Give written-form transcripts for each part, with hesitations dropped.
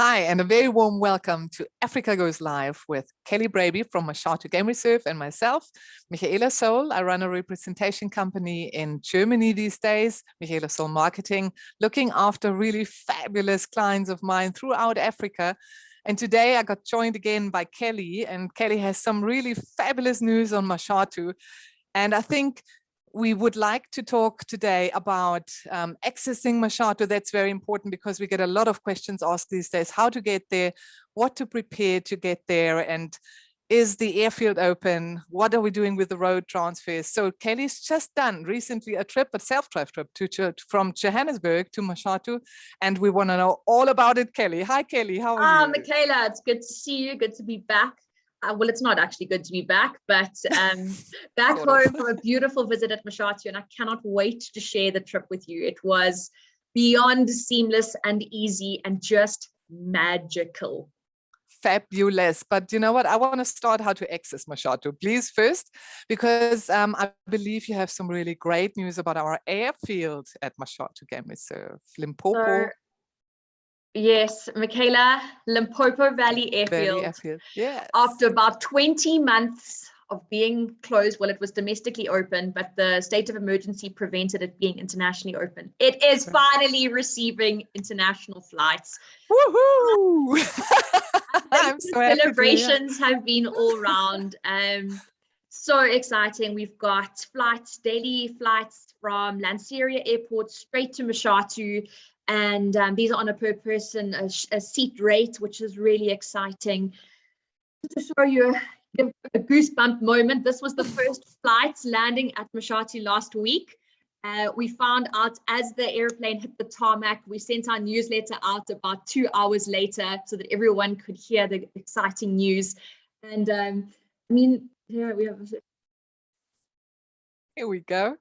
Hi, and a very warm welcome to Africa Goes Live with Kelly Braby from Mashatu Game Reserve and myself, Michaela Soule. I run a representation company in Germany these days, Michaela Soule Marketing, looking after really fabulous clients of mine throughout Africa. And today I got joined again by Kelly, and Kelly has some really fabulous news on Mashatu. And I think we would like to talk today about accessing Mashatu. That's very important because we get a lot of questions asked these days, how to get there, what to prepare to get there, and is the airfield open? What are we doing with the road transfers? So Kelly's just done recently a self-drive trip from Johannesburg to Mashatu, and we want to know all about it. Kelly. Hi, Kelly. How are you? Michaela, it's good to see you. Good to be back. Well, it's not actually good to be back, but back home from a beautiful visit at Mashatu, and I cannot wait to share the trip with you. It was beyond seamless and easy and just magical. Fabulous. But you know what? I want to start how to access Mashatu, please, first, because I believe you have some really great news about our airfield at Mashatu Game Reserve, Limpopo. Yes, Michaela, Limpopo Valley Airfield. Yes. After about 20 months of being closed, well, it was domestically open, but the state of emergency prevented it being internationally open. It is finally receiving international flights. Woohoo! I'm so happy. Celebrations have been all round. So exciting. We've got daily flights from Lanseria Airport straight to Mashatu. And these are on a per person a seat rate, which is really exciting. To show you a goosebump moment, this was the first flights landing at Mashatu last week. We found out as the airplane hit the tarmac. We sent our newsletter out about 2 hours later so that everyone could hear the exciting news. And I mean, here we have. Here we go.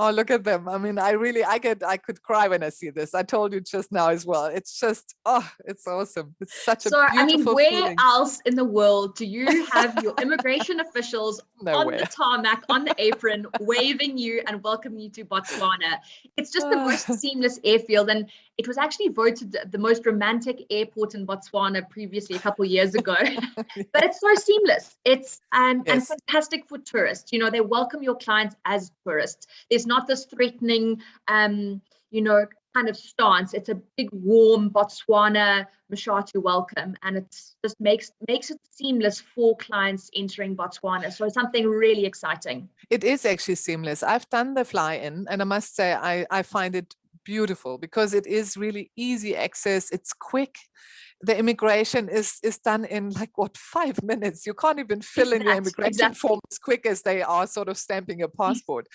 Oh, look at them. I mean, I could cry when I see this. I told you just now as well. It's just, oh, it's awesome. It's such a beautiful where feeling. else in the world do you have your immigration officials on the tarmac, on the apron, waving you and welcoming you to Botswana? It's just the most seamless airfield. And it was actually voted the most romantic airport in Botswana previously, a couple of years ago. But it's so seamless. It's and fantastic for tourists. You know, they welcome your clients as tourists. There's not this threatening, kind of stance. It's a big, warm Botswana Mashatu welcome, and it just makes it seamless for clients entering Botswana. So something really exciting. It is actually seamless. I've done the fly-in, and I must say I find it beautiful because it is really easy access. It's quick. The immigration is done in 5 minutes. You can't even fill in your immigration form as quick as they are sort of stamping your passport.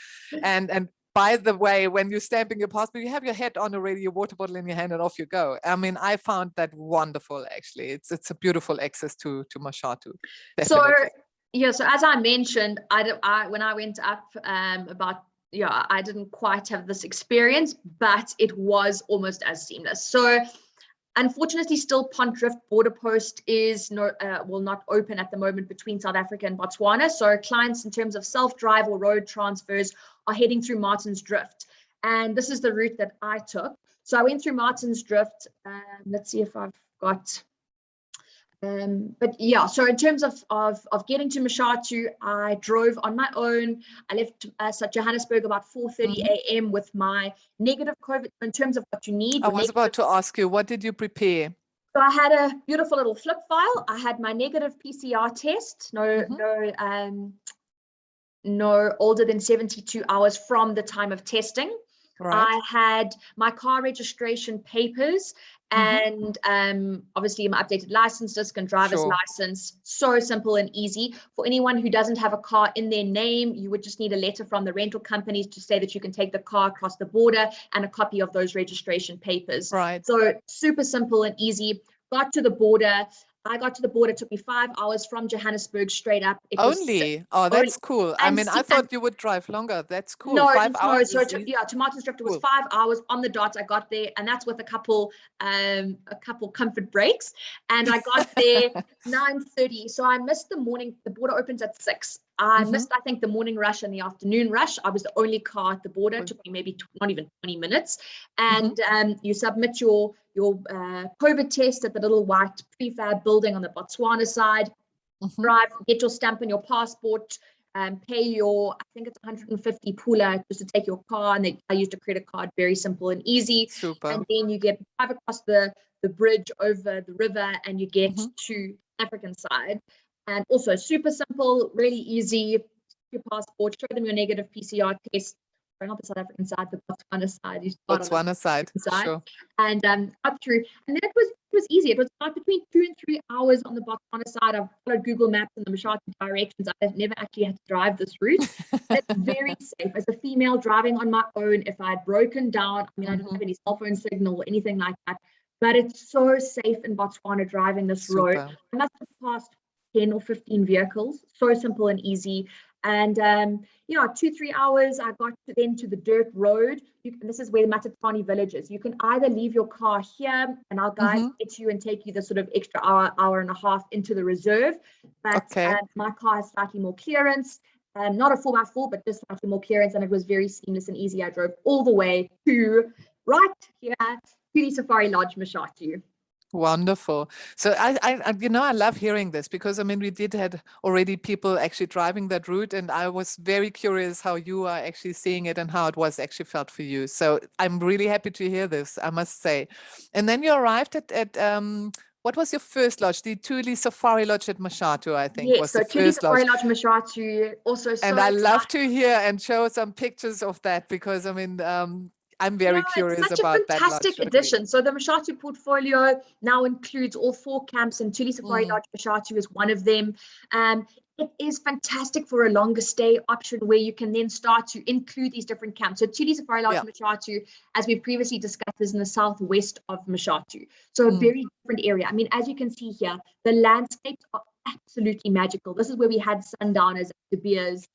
And by the way, when you're stamping your passport, you have your head on already, your water bottle in your hand, and off you go. I mean, I found that wonderful, actually. It's a beautiful access to Mashatu. Definitely. So as I mentioned, when I went up I didn't quite have this experience, but it was almost as seamless. So unfortunately, still Pontdrift border post is not open at the moment between South Africa and Botswana. So clients in terms of self-drive or road transfers are heading through Martinsdrift. And this is the route that I took. So I went through Martinsdrift. Let's see if I've got... so in terms of getting to Mashatu, I drove on my own. I left Johannesburg about 4:30 a.m. with my negative COVID. In terms of what you need, I was about to ask you, what did you prepare? So I had a beautiful little flip file. I had my negative PCR test, no older than 72 hours from the time of testing. Right. I had my car registration papers and obviously my updated license disc and driver's license. So simple and easy. For anyone who doesn't have a car in their name, you would just need a letter from the rental companies to say that you can take the car across the border and a copy of those registration papers. Right. So super simple and easy. Got to the border. I got to the border. It took me 5 hours from Johannesburg straight up. Oh, that's cool. I mean, I thought you would drive longer. That's cool. No, 5 hours. So to Martinsdrift, it was 5 hours on the dot. I got there, and that's with a couple comfort breaks. And I got there 9:30. So I missed the morning. The border opens at 6. I missed, I think, the morning rush and the afternoon rush. I was the only car at the border. It took me maybe not even 20 minutes. And you submit your COVID test at the little white prefab building on the Botswana side. Drive, get your stamp in your passport, pay your, I think it's 150 pula just to take your car. And I used a credit card, very simple and easy. Super. And then you drive across the bridge over the river and you get to the African side. And also super simple, really easy. Your passport, show them your negative PCR test. Not the South African side, the Botswana side. Botswana side, sure. And got through. And then it was easy. It was about between 2 and 3 hours on the Botswana side. I've followed Google Maps and the Mashatu directions. I've never actually had to drive this route. It's very safe. As a female driving on my own, if I had broken down, I mean, I don't have any cell phone signal or anything like that. But it's so safe in Botswana driving this road. I must have passed 10 or 15 vehicles. So simple and easy. And 2-3 hours, I got to the dirt road. This is where the Mashatu village is. You can either leave your car here and our guides get you and take you the sort of extra hour and a half into the reserve. But my car has slightly more clearance. Not a 4x4, but just slightly more clearance. And it was very seamless and easy. I drove all the way to right here to the Safari Lodge, Mashatu. Wonderful. So I love hearing this because I mean we had already people actually driving that route, and I was very curious how you are actually seeing it and how it was actually felt for you. So I'm really happy to hear this, I must say. And then you arrived at what was your first lodge? The Tuli Safari Lodge at Mashatu, I think, was the Tuli first Safari lodge. Lodge Mashatu. Also, and I love to hear and show some pictures of that because I mean. I'm very curious about that. It's such a fantastic addition. So the Mashatu portfolio now includes all 4 camps, and Tuli Safari Lodge Mashatu is one of them. It is fantastic for a longer stay option where you can then start to include these different camps. So Tuli Safari Lodge Mashatu, as we've previously discussed, is in the southwest of Mashatu. So a very different area. I mean, as you can see here, the landscapes are absolutely magical. This is where we had sundowners at De Beers.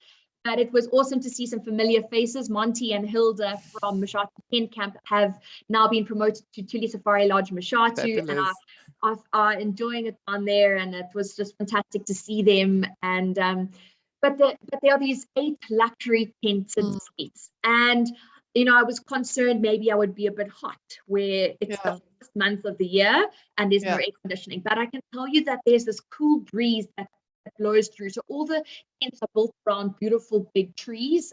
But it was awesome to see some familiar faces. Monty and Hilda from Mashatu Tent Camp have now been promoted to Tuli Safari Lodge Mashatu, and are enjoying it on there. And it was just fantastic to see them. And but there are these 8 luxury tents and suites, and I was concerned maybe I would be a bit hot where it's the first month of the year and there's no air conditioning. But I can tell you that there's this cool breeze that blows through. So all the tents are built around beautiful big trees,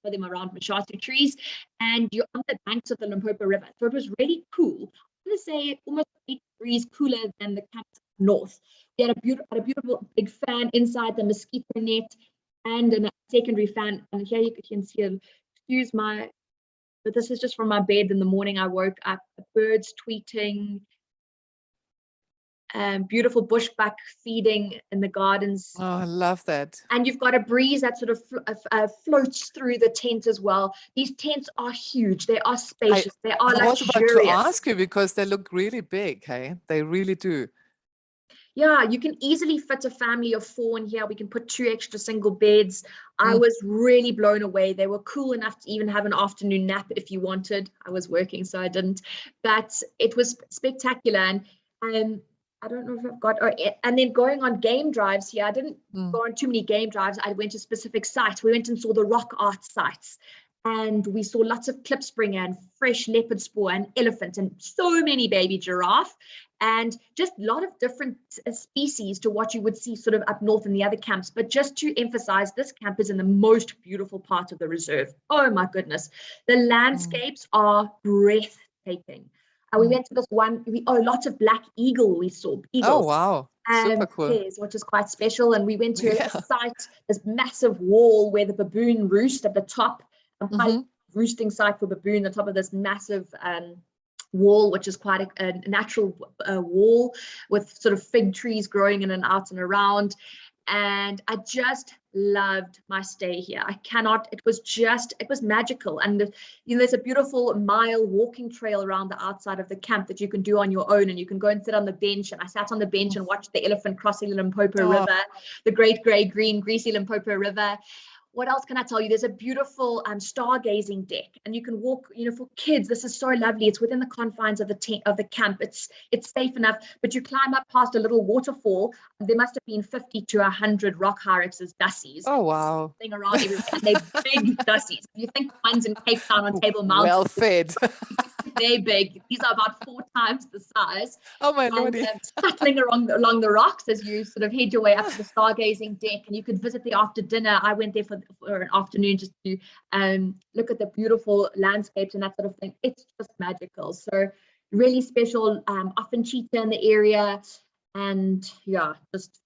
for them around Mashatu trees, and you're on the banks of the Limpopo River. So it was really cool. I'm going to say almost 8 degrees cooler than the camps north. We had a beautiful big fan inside the mosquito net and a secondary fan. And here you can see, but this is just from my bed in the morning. I woke up, birds tweeting, beautiful bushbuck feeding in the gardens. Oh, I love that. And you've got a breeze that sort of floats through the tent as well. These tents are huge. They are spacious. They are luxurious. I was about to ask you because they look really big, hey? They really do. Yeah, you can easily fit a family of 4 in here. We can put 2 extra single beds. I was really blown away. They were cool enough to even have an afternoon nap if you wanted. I was working, so I didn't. But it was spectacular. And I don't know if I've got, and then going on game drives here, I didn't go on too many game drives. I went to specific sites. We went and saw the rock art sites, and we saw lots of klipspringer and fresh leopard spoor and elephant and so many baby giraffe, and just a lot of different species to what you would see sort of up north in the other camps. But just to emphasize, this camp is in the most beautiful part of the reserve. Oh my goodness. The landscapes are breathtaking. We went to this one, lots of black eagle we saw. Eagles. Oh, wow. Super cool. Yes, which is quite special. And we went to a site, this massive wall where the baboon roost at the top, a roosting site for baboon, on top of this massive wall, which is quite a natural wall with sort of fig trees growing in and out and around. And I just loved my stay here. It was magical. And there's a beautiful mile walking trail around the outside of the camp that you can do on your own, and you can go and sit on the bench. And I sat on the bench and watched the elephant crossing the Limpopo River, the great grey green greasy Limpopo River. what else can I tell you? There's a beautiful stargazing deck, and you can walk, for kids. This is so lovely. It's within the confines of the camp. It's safe enough, but you climb up past a little waterfall. There must have been 50 to 100 rock hyraxes, dussies. Oh, wow. Around everywhere, and they're big dussies. If you think the ones in Cape Town on Table Mountain, well fed. They're big. These are about 4 times the size. Oh my lordy. Scuttling along the rocks as you sort of head your way up to the stargazing deck, and you could visit there after dinner. I went there for an afternoon just to look at the beautiful landscapes and that sort of thing. It's just magical. So really special. Often cheetah in the area, and yeah, just.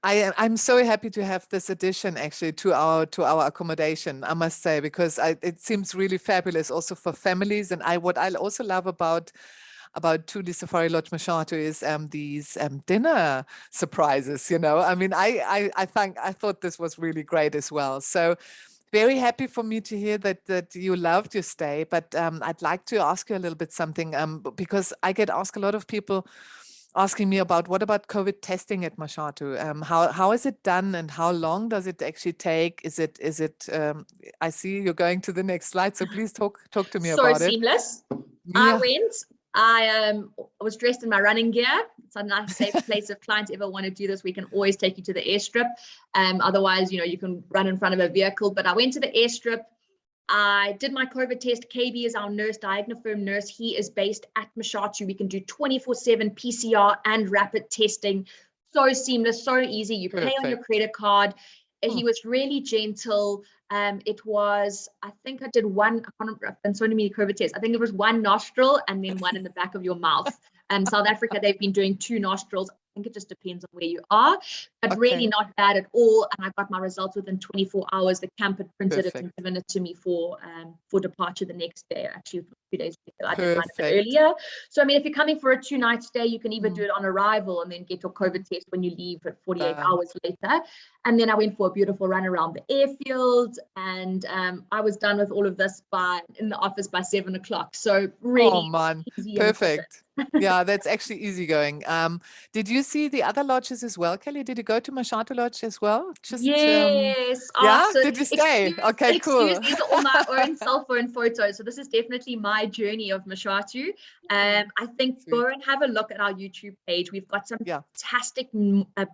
I'm so happy to have this addition actually to our accommodation, I must say, because it seems really fabulous also for families. And what I also love about Tuli Safari Lodge Mashatu is these dinner surprises. I mean, I thought this was really great as well. So very happy for me to hear that you loved your stay. But I'd like to ask you a little bit something because I get asked a lot of people asking me about what about COVID testing at Mashatu? How is it done, and how long does it actually take? Is it? I see you're going to the next slide, so please talk to me about it. So seamless. Yeah. I went. I was dressed in my running gear. It's a nice, safe place. If clients ever want to do this, we can always take you to the airstrip. Otherwise, you can run in front of a vehicle. But I went to the airstrip. I did my COVID test. KB is our nurse, diagnofirm nurse. He is based at Mashatu. We can do 24/7 PCR and rapid testing. So seamless, so easy. You pay on your credit card. He was really gentle. It was, I think I did one, I've done so many COVID tests. I think it was one nostril and then one in the back of your mouth. South Africa, they've been doing 2 nostrils. I think it just depends on where you are, but really not bad at all. And I got my results within 24 hours. The camp had printed it and given it to me for departure the next day. Actually, a few days later, I did mine a bit earlier. So, I mean, if you're coming for a 2-night stay, you can either do it on arrival and then get your COVID test when you leave at 48 hours later. And then I went for a beautiful run around the airfield, and I was done with all of this in the office by 7 o'clock. So really easy. Perfect. Yeah, that's actually easy-going. Did you see the other lodges as well, Kelly? Did you go to Mashatu Lodge as well? Yes. Yeah? Did you stay? Okay, cool. These are all my own cell phone photos. So this is definitely my journey of Mashatu. I think go and have a look at our YouTube page. We've got some fantastic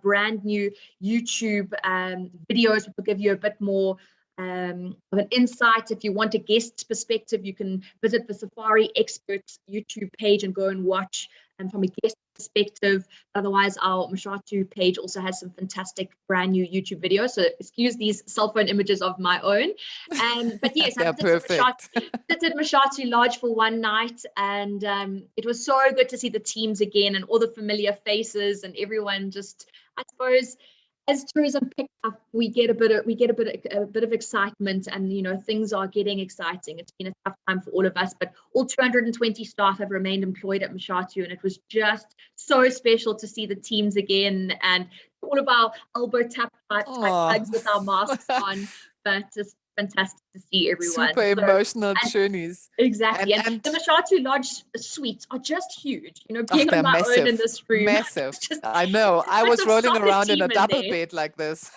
brand new YouTube videos that will give you a bit more of an insight. If you want a guest perspective, you can visit the Safari Experts YouTube page and go and watch from a guest perspective. Otherwise, our Mashatu page also has some fantastic brand new YouTube videos. So excuse these cell phone images of my own. But yes, I visited Mashatu Lodge for one night, and it was so good to see the teams again and all the familiar faces and everyone. Just, I suppose, as tourism picks up, we get a bit of excitement, and things are getting exciting. It's been a tough time for all of us, but all 220 staff have remained employed at Mashatu, and it was just so special to see the teams again and all of our elbow tap hugs with our masks on. But just fantastic to see everyone. Super emotional journeys. Exactly. And the Mashatu Lodge suites are just huge. Being on my own in this room. Massive. I know. I was rolling around in a double bed like this.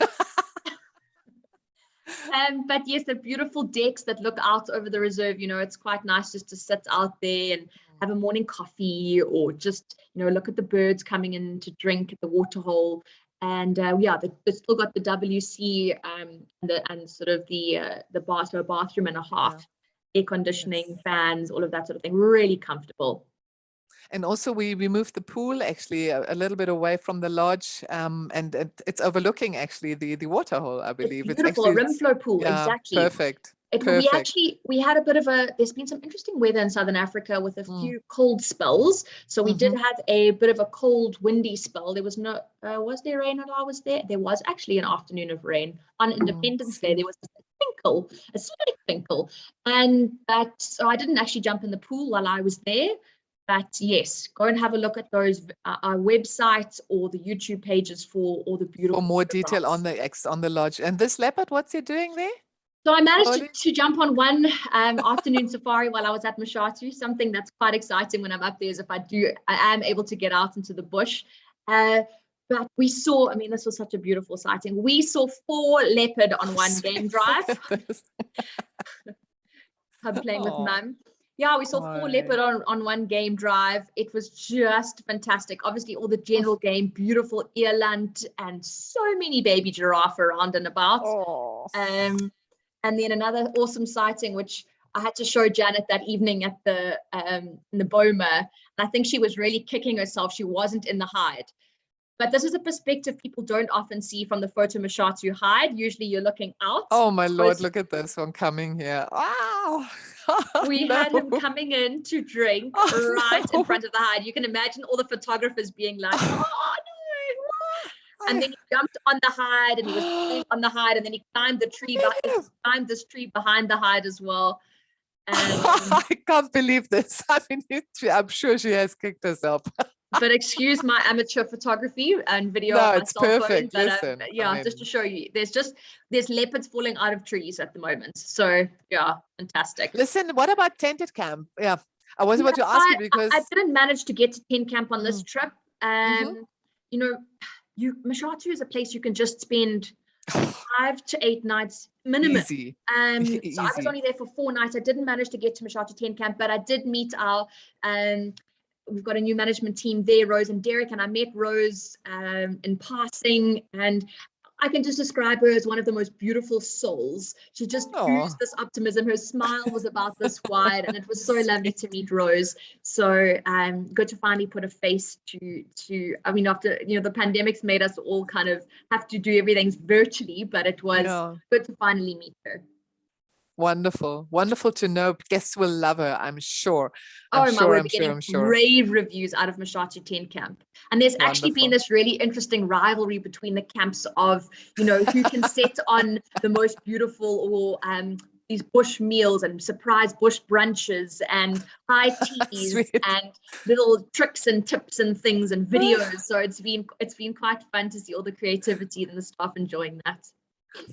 But yes, the beautiful decks that look out over the reserve. It's quite nice just to sit out there and have a morning coffee, or just, look at the birds coming in to drink at the waterhole. And they've still got the WC and sort of the bathroom and a half, air conditioning, fans, all of that sort of thing. Really comfortable. And also we moved the pool actually a little bit away from the lodge, and it's overlooking actually the waterhole, I believe. It's beautiful, a rim flow pool, exactly. Perfect. We had a bit of there's been some interesting weather in Southern Africa with a few cold spells. So we did have a bit of a cold, windy spell. There was was there rain while I was there? There was actually an afternoon of rain on Independence Day. There was a slight twinkle. So I didn't actually jump in the pool while I was there. But yes, go and have a look at those our websites or the YouTube pages for all the beautiful. For more detail on the lodge. And this leopard, what's he doing there? So I managed to jump on one afternoon safari while I was at Mashatu. Something that's quite exciting when I'm up there is I am able to get out into the bush. But But we saw, I mean, this was such a beautiful sighting. We saw 4 leopard on one game drive. I'm playing with mum. Yeah, we saw 4 leopard on one game drive. It was just fantastic. Obviously, all the general game, beautiful eland, and so many baby giraffe around and about. And then another awesome sighting, which I had to show Janet that evening at the in the Boma. And I think she was really kicking herself. She wasn't in the hide. But this is a perspective people don't often see from the photo Mashatu hide. Usually you're looking out. Oh my Lord, look at this one coming here. Wow. We had him coming in to drink right in front of the hide. You can imagine all the photographers being like, oh no. And then he jumped on the hide and he was on the hide, and then he climbed the tree, climbed this tree behind the hide as well. I can't believe this. I mean, I'm sure she has kicked herself. But excuse my amateur photography and video. No, on my it's cell phone, perfect. but, Listen, yeah, I mean, just to show you, there's leopards falling out of trees at the moment. So yeah, fantastic. Listen, what about tented camp? Yeah, I was about to ask you because I didn't manage to get to tent camp on this trip. You know, Mashatu is a place you can just spend 5 to 8 nights minimum. Easy. So I was only there for 4 nights. I didn't manage to get to Mashatu tent camp, but I did meet our we've got a new management team there, Rose and Derek, and I met Rose in passing, and I can just describe her as one of the most beautiful souls. She just oozed this optimism. Her smile was about this wide, and it was so lovely to meet Rose. So good to finally put a face to. I mean, after the pandemic's made us all kind of have to do everything virtually, but it was good to finally meet her. Wonderful to know. Guests will love her, I'm sure. I'm sure. Rave reviews out of Mashatu tent camp, and there's actually been this really interesting rivalry between the camps of who can sit on the most beautiful or these bush meals and surprise bush brunches and high teas and little tricks and tips and things and videos. So it's been quite fun to see all the creativity and the staff enjoying that.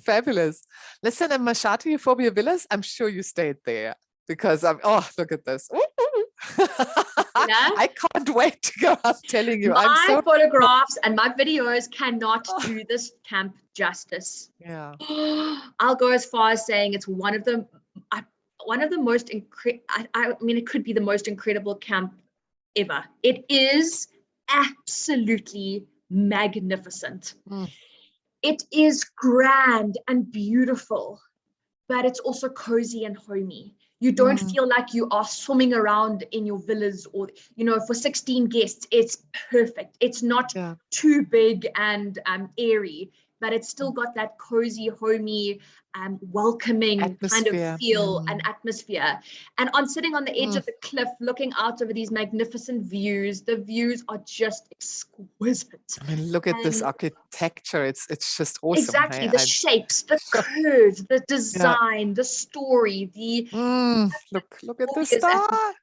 Fabulous. Listen, in Mashatu Euphorbia Villas, I'm sure you stayed there because look at this. I can't wait to go. I'm telling you. My photographs and my videos cannot do this camp justice. Yeah. I'll go as far as saying it's one of the most I mean, it could be the most incredible camp ever. It is absolutely magnificent. It is grand and beautiful, but it's also cozy and homey. You don't feel like you are swimming around in your villas or, for 16 guests, it's perfect. It's not too big and airy, but it's still got that cozy, homey, welcoming atmosphere. kind of feel and atmosphere. And sitting on the edge of the cliff, looking out over these magnificent views, the views are just exquisite. I mean, look at this architecture. It's just awesome. Exactly. The shapes, the curves, the design, the story, the look at the star.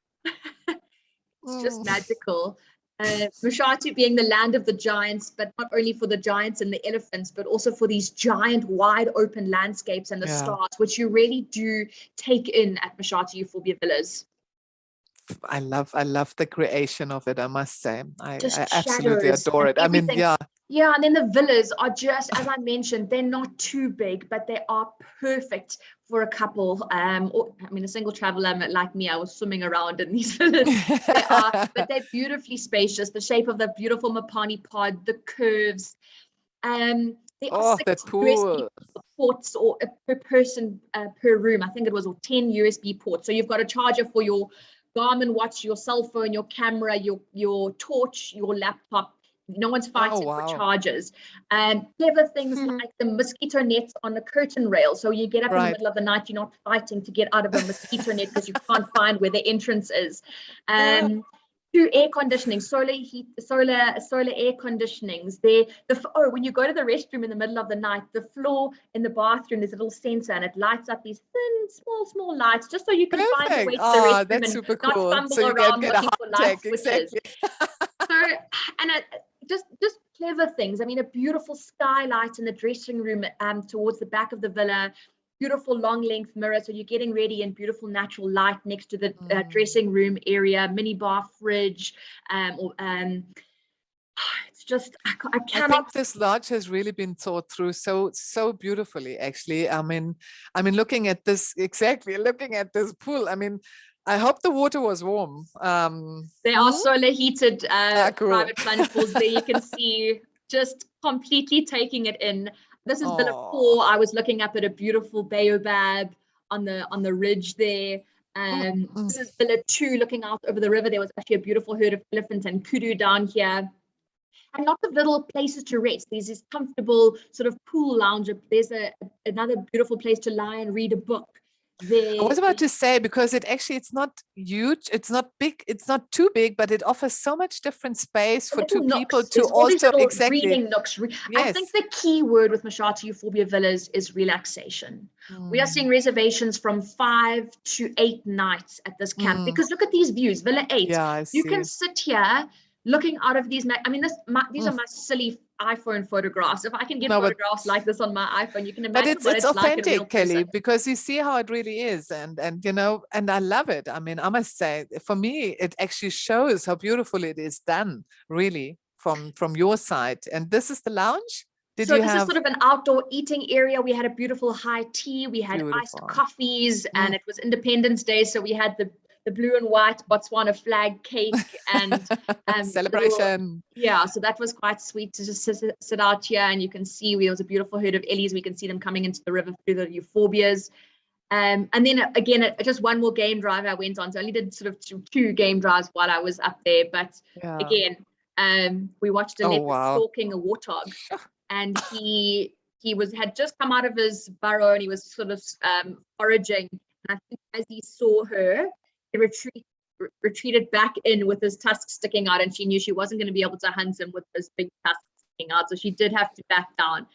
It's just magical. Mashatu being the land of the giants, but not only for the giants and the elephants, but also for these giant, wide open landscapes and the stars, which you really do take in at Mashatu Euphorbia Villas. I love the creation of it, I must say. I absolutely adore it. I mean, Yeah, and then the villas are just, as I mentioned, they're not too big, but they are perfect for a couple. A single traveler like me, I was swimming around in these villas. But they're beautifully spacious. The shape of the beautiful Mapani pod, the curves. There are 6 USB ports or per person per room. I think it was 10 USB ports. So you've got a charger for your Garmin watch, your cell phone, your camera, your torch, your laptop. No one's fighting for chargers. Clever things like the mosquito nets on the curtain rail. So you get up in the middle of the night, you're not fighting to get out of a mosquito net because you can't find where the entrance is. 2 air conditioning, solar air conditionings. When you go to the restroom in the middle of the night, the floor in the bathroom, there's a little sensor and it lights up these thin, small lights just so you can find your way to the restroom that's and super not cool. fumble So you around get looking for light switches. Exactly. Just clever things. I mean, a beautiful skylight in the dressing room towards the back of the villa. Beautiful long length mirror, so you're getting ready in beautiful natural light next to the dressing room area, mini bar, fridge, It's just, I I cannot. think this lodge has really been thought through so beautifully, actually. I mean, looking at this pool, I mean, I hope the water was warm. There are solar heated cool. private plunge pools there. You can see just completely taking it in. This is Villa 4. I was looking up at a beautiful baobab on the ridge there. This is Villa 2, looking out over the river. There was actually a beautiful herd of elephants and kudu down here. And lots of little places to rest. There's this comfortable sort of pool lounge. There's another beautiful place to lie and read a book. I was about to say, because it's not huge, it's not big, it's not too big, but it offers so much different space for two people to also reading nooks. Yes. I think the key word with Mashatu Euphorbia Villas is relaxation. We are seeing reservations from 5 to 8 nights at this camp, because look at these views. Villa 8, you can sit here looking out of these. I mean, these are my silly iPhone photographs. If I can get photographs like this on my iPhone, you can imagine but it's authentic, like Kelly, because you see how it really is, and you know, and I love it. I mean, I must say, for me, it actually shows how beautiful it is done, really, from your side. And this is the lounge. So this is sort of an outdoor eating area. We had a beautiful high tea. We had iced coffees, and it was Independence Day, so we had the blue and white Botswana flag cake and celebration. So that was quite sweet to just sit out here, and you can see there was a beautiful herd of ellies. We can see them coming into the river through the euphorbias. And then again, just one more game drive I went on. So I only did sort of two game drives while I was up there. But again, we watched a leopard stalking a warthog, and he had just come out of his burrow, and he was sort of foraging. And I think as he saw her, he retreated back in with his tusks sticking out, and she knew she wasn't going to be able to hunt him with his big tusks sticking out, so she did have to back down.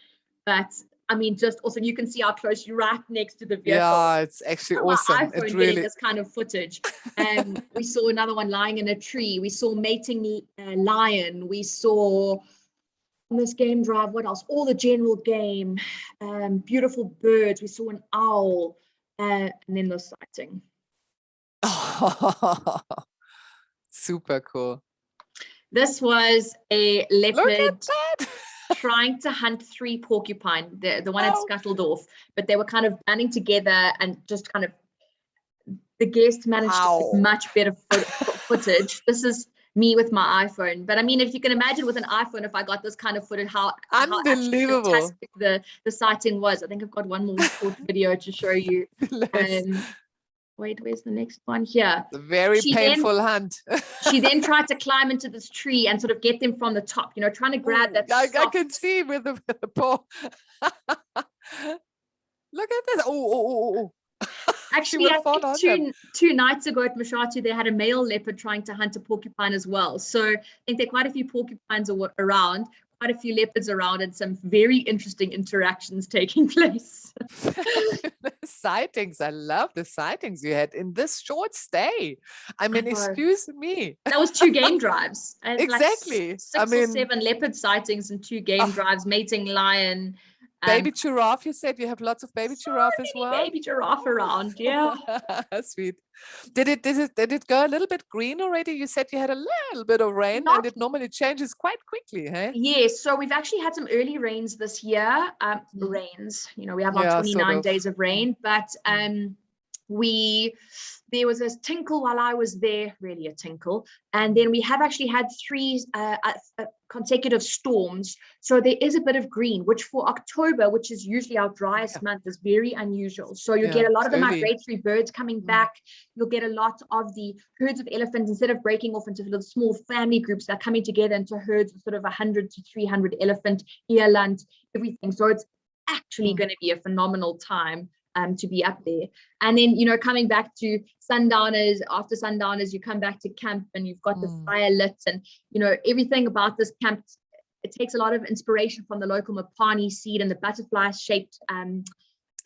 But I mean, just also, you can see how close you're right next to the vehicle. Yeah, it's actually awesome. My iPhone getting this kind of footage. We saw another one lying in a tree. We saw mating lion. We saw on this game drive, what else? All the general game, beautiful birds. We saw an owl, and then the sighting. Super cool. This was a leopard trying to hunt 3 porcupine. The one had scuttled off, but they were kind of banding together, and just kind of the guest managed to get much better footage. This is me with my iPhone, but I mean, if you can imagine with an iPhone, if I got this kind of footage, how unbelievable fantastic the sighting was. I think I've got one more short video to show you. Wait, where's the next one? Here. A very painful hunt. She then tried to climb into this tree and sort of get them from the top, you know, trying to grab that. I can see with the paw. Look at this. Actually, I think two nights ago at Mashatu, they had a male leopard trying to hunt a porcupine as well. So I think there are quite a few porcupines around, quite a few leopards around, and some very interesting interactions taking place. The sightings. I love the sightings you had in this short stay. I mean, excuse me. That was 2 game drives. Exactly. Like 6 or 7 leopard sightings and 2 game drives, mating lion. Baby giraffe, you said you have lots of baby giraffe as well. Baby giraffe around, yeah. Sweet. Did it go a little bit green already? You said you had a little bit of rain, and it normally changes quite quickly, hey? Yes, so we've actually had some early rains this year. Rains, you know, we have 29 days of rain, but there was a tinkle while I was there, really a tinkle, and then we have actually had 3 consecutive storms, so there is a bit of green, which for October, which is usually our driest month, is very unusual. So you'll get a lot of the migratory birds coming back. You'll get a lot of the herds of elephants, instead of breaking off into little small family groups, they're coming together into herds of sort of 100 to 300 elephant, eland, everything. So it's actually going to be a phenomenal time to be up there. And then, you know, coming back to sundowners, after sundowners, you come back to camp, and you've got the fire lit, and, you know, everything about this camp, it takes a lot of inspiration from the local mapani seed and the butterfly shaped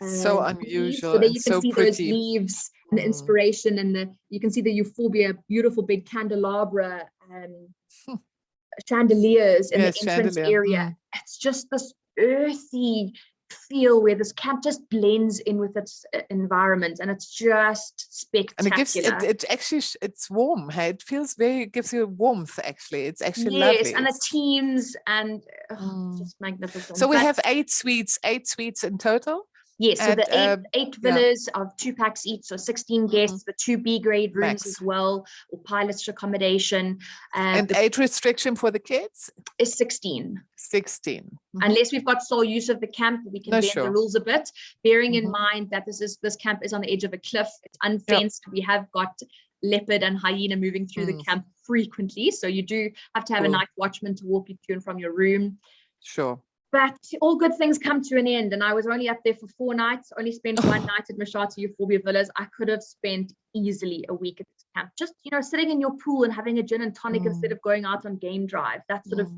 so unusual. So there you can see pretty. those leaves and the inspiration, and you can see the euphorbia, beautiful big candelabra chandeliers in the entrance area. It's just this earthy, feel where this camp just blends in with its environment, and it's just spectacular. And it actually it's warm. Hey? It feels it gives you warmth. Actually, it's actually yes, lovely. And the teams, and it's just magnificent. So we have 8 suites in total. Yes, so the eight villas of 2 packs each, so 16 guests, the 2 B grade rooms as well, or pilots accommodation. And age restriction for the kids is 16. 16. Unless we've got sole use of the camp, we can bend the rules a bit, bearing in mind that this camp is on the edge of a cliff. It's unfenced. We have got leopard and hyena moving through the camp frequently, so you do have to have a night watchman to walk you to and from your room. Sure. But all good things come to an end, and I was only up there for 4 nights, only spent 1 night at Mashatu Euphorbia Villas. I could have spent easily a week at this camp, just, sitting in your pool and having a gin and tonic instead of going out on game drive, that sort of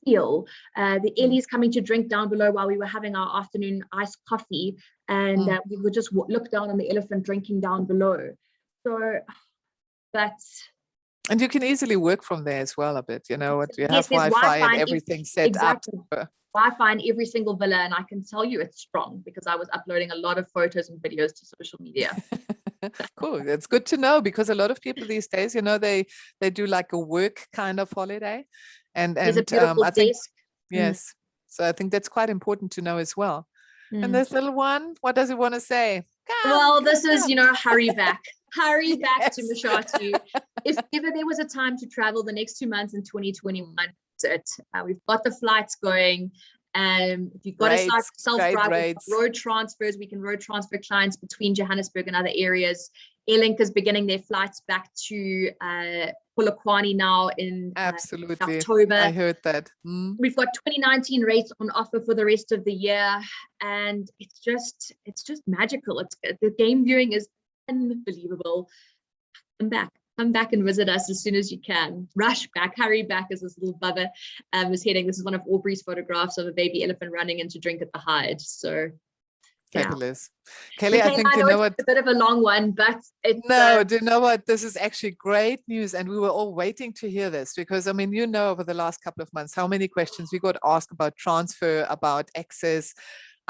feel. The Ellie's coming to drink down below while we were having our afternoon iced coffee, and we would just look down on the elephant drinking down below. So that's... And you can easily work from there as well a bit, you have Wi-Fi and everything set up. Wi-Fi in every single villa, and I can tell you it's strong because I was uploading a lot of photos and videos to social media. Cool. It's good to know, because a lot of people these days, they do like a work kind of holiday, and there's a beautiful I think desk. Yes, so I think that's quite important to know as well. And this little one, what does it want to say? This is hurry back. Hurry back to Mashatu. If ever there was a time to travel the next 2 months in 2021, we've got the flights going. If you've got a self-drive road transfers, we can road transfer clients between Johannesburg and other areas. Airlink is beginning their flights back to Polokwane now in October. I heard that. We've got 2019 rates on offer for the rest of the year, and it's just magical. The game viewing is unbelievable. Come back and visit us as soon as you can. Rush back, hurry back, as this little bubba is heading. This is one of Aubrey's photographs of a baby elephant running in to drink at the hide. So fabulous. Kelly, I think it's a bit of a long one, but it's do you know what? This is actually great news, and we were all waiting to hear this, because over the last couple of months how many questions we got asked about transfer, about access.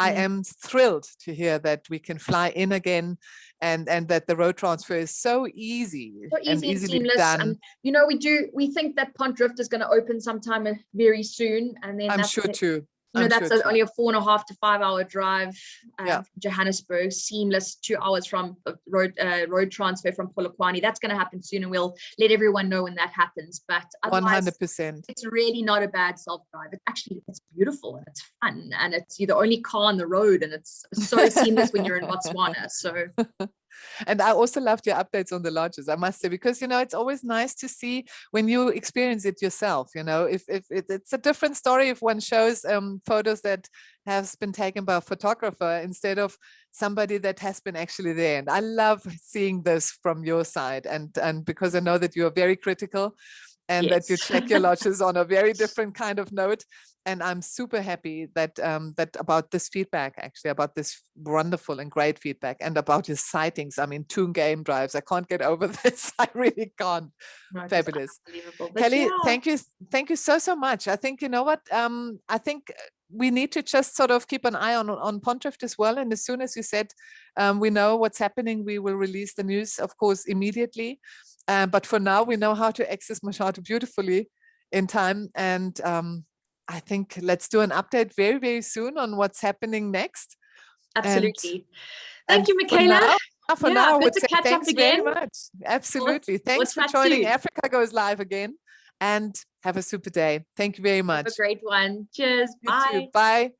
I am thrilled to hear that we can fly in again, and that the road transfer is so easy and easily seamless. done. And we think that Pont Drift is going to open sometime very soon, and then I'm sure too. That's only a 4.5 to 5 hour drive from Johannesburg, seamless 2 hours from road transfer from Polokwane. That's going to happen soon, and we'll let everyone know when that happens. But 100%, it's really not a bad self-drive. It's beautiful and it's fun, and you're the only car on the road, and it's so seamless when you're in Botswana. So. And I also loved your updates on the lodges, I must say, because it's always nice to see when you experience it yourself. If it's a different story if one shows photos that has been taken by a photographer instead of somebody that has been actually there. And I love seeing this from your side, and because I know that you are very critical, and that you check your lodges on a very different kind of note. And I'm super happy that about this feedback, actually, about this wonderful and great feedback, and about your sightings. 2 game drives. I can't get over this. I really can't. No, fabulous. Kelly, thank you so much. I think, I think we need to just sort of keep an eye on Pont Drift as well. And as soon as you said we know what's happening, we will release the news, of course, immediately. But for now, we know how to access Mashatu beautifully in time. And I think let's do an update very, very soon on what's happening next. Absolutely. Thank you, Michaela. For now, I would say catch thanks up again. very much. Absolutely. Thanks for joining Africa Goes Live again. And have a super day. Thank you very much. Have a great one. Cheers. Bye. Bye.